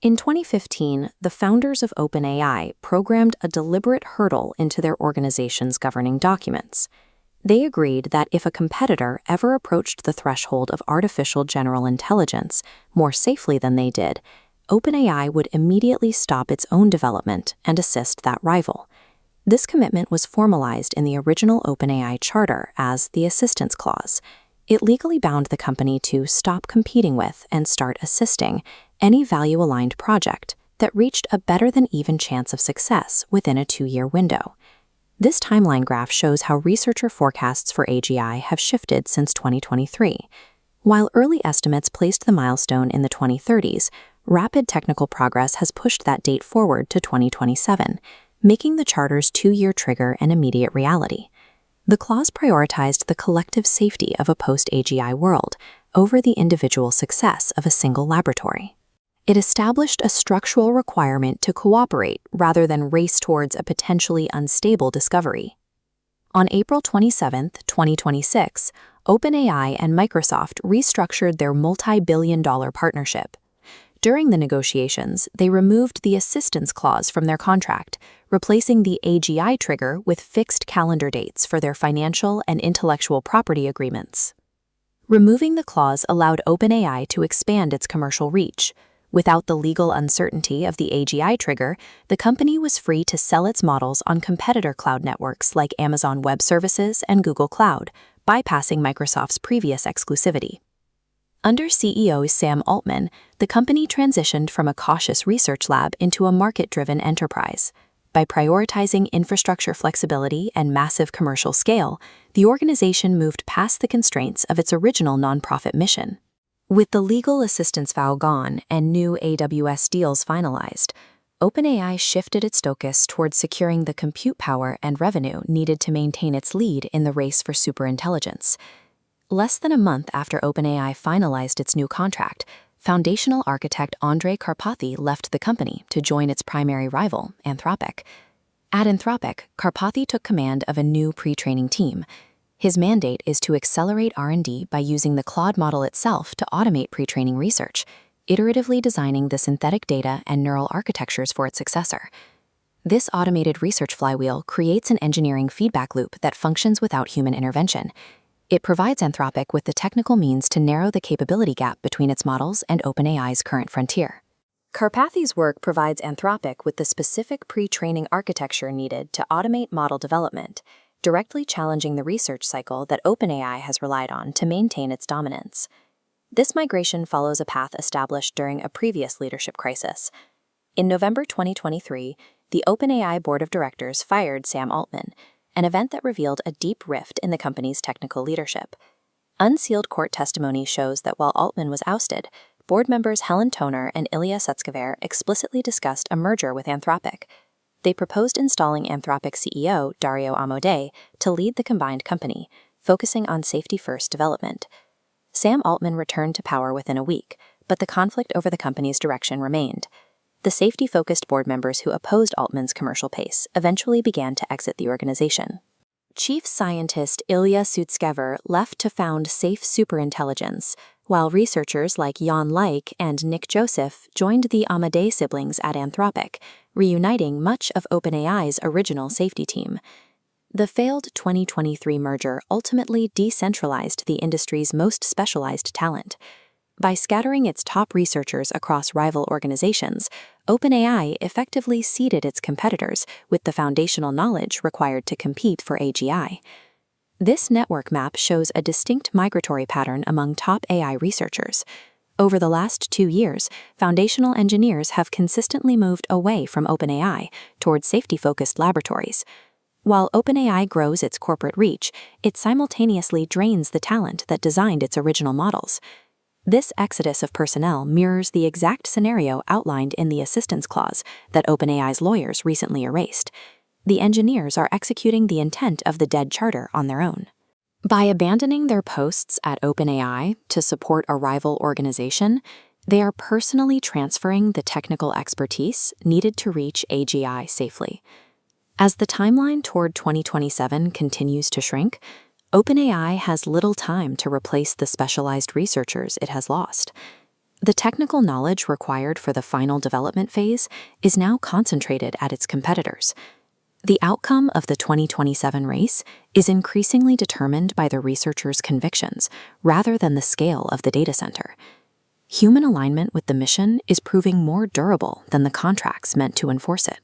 In 2015, the founders of OpenAI programmed a deliberate hurdle into their organization's governing documents. They agreed that if a competitor ever approached the threshold of artificial general intelligence more safely than they did, OpenAI would immediately stop its own development and assist that rival. This commitment was formalized in the original OpenAI charter as the Assistance Clause. It legally bound the company to stop competing with and start assisting any value-aligned project that reached a better-than-even chance of success within a 2-year window. This timeline graph shows how researcher forecasts for AGI have shifted since 2023. While early estimates placed the milestone in the 2030s, rapid technical progress has pushed that date forward to 2027, making the charter's 2-year trigger an immediate reality. The clause prioritized the collective safety of a post-AGI world over the individual success of a single laboratory. It established a structural requirement to cooperate rather than race towards a potentially unstable discovery. On April 27, 2026, OpenAI and Microsoft restructured their multi-billion-dollar partnership. During the negotiations, they removed the assistance clause from their contract, replacing the AGI trigger with fixed calendar dates for their financial and intellectual property agreements. Removing the clause allowed OpenAI to expand its commercial reach. Without the legal uncertainty of the AGI trigger, the company was free to sell its models on competitor cloud networks like Amazon Web Services and Google Cloud, bypassing Microsoft's previous exclusivity. Under CEO Sam Altman, the company transitioned from a cautious research lab into a market-driven enterprise. By prioritizing infrastructure flexibility and massive commercial scale, the organization moved past the constraints of its original nonprofit mission. With the legal assistance vow gone and new AWS deals finalized, OpenAI shifted its focus towards securing the compute power and revenue needed to maintain its lead in the race for superintelligence. Less than a month after OpenAI finalized its new contract, foundational architect Andrej Karpathy left the company to join its primary rival, Anthropic. At Anthropic, Karpathy took command of a new pre-training team. His mandate is to accelerate R&D by using the Claude model itself to automate pre-training research, iteratively designing the synthetic data and neural architectures for its successor. This automated research flywheel creates an engineering feedback loop that functions without human intervention. It provides Anthropic with the technical means to narrow the capability gap between its models and OpenAI's current frontier. Karpathy's work provides Anthropic with the specific pre-training architecture needed to automate model development, directly challenging the research cycle that OpenAI has relied on to maintain its dominance. This migration follows a path established during a previous leadership crisis. In November 2023, the OpenAI board of directors fired Sam Altman, an event that revealed a deep rift in the company's technical leadership. Unsealed court testimony shows that while Altman was ousted, board members Helen Toner and Ilya Sutskever explicitly discussed a merger with Anthropic. They proposed installing Anthropic CEO Dario Amodei to lead the combined company, focusing on safety-first development. Sam Altman returned to power within a week, but the conflict over the company's direction remained. The safety-focused board members who opposed Altman's commercial pace eventually began to exit the organization. Chief scientist Ilya Sutskever left to found Safe Superintelligence, while researchers like Jan Leik and Nick Joseph joined the Amodei siblings at Anthropic, reuniting much of OpenAI's original safety team. The failed 2023 merger ultimately decentralized the industry's most specialized talent. By scattering its top researchers across rival organizations, OpenAI effectively seeded its competitors with the foundational knowledge required to compete for AGI. This network map shows a distinct migratory pattern among top AI researchers. Over the last 2 years, foundational engineers have consistently moved away from OpenAI toward safety-focused laboratories. While OpenAI grows its corporate reach, it simultaneously drains the talent that designed its original models. This exodus of personnel mirrors the exact scenario outlined in the assistance clause that OpenAI's lawyers recently erased. The engineers are executing the intent of the dead charter on their own. By abandoning their posts at OpenAI to support a rival organization, they are personally transferring the technical expertise needed to reach AGI safely. As the timeline toward 2027 continues to shrink, OpenAI has little time to replace the specialized researchers it has lost. The technical knowledge required for the final development phase is now concentrated at its competitors. The outcome of the 2027 race is increasingly determined by the researchers' convictions rather than the scale of the data center. Human alignment with the mission is proving more durable than the contracts meant to enforce it.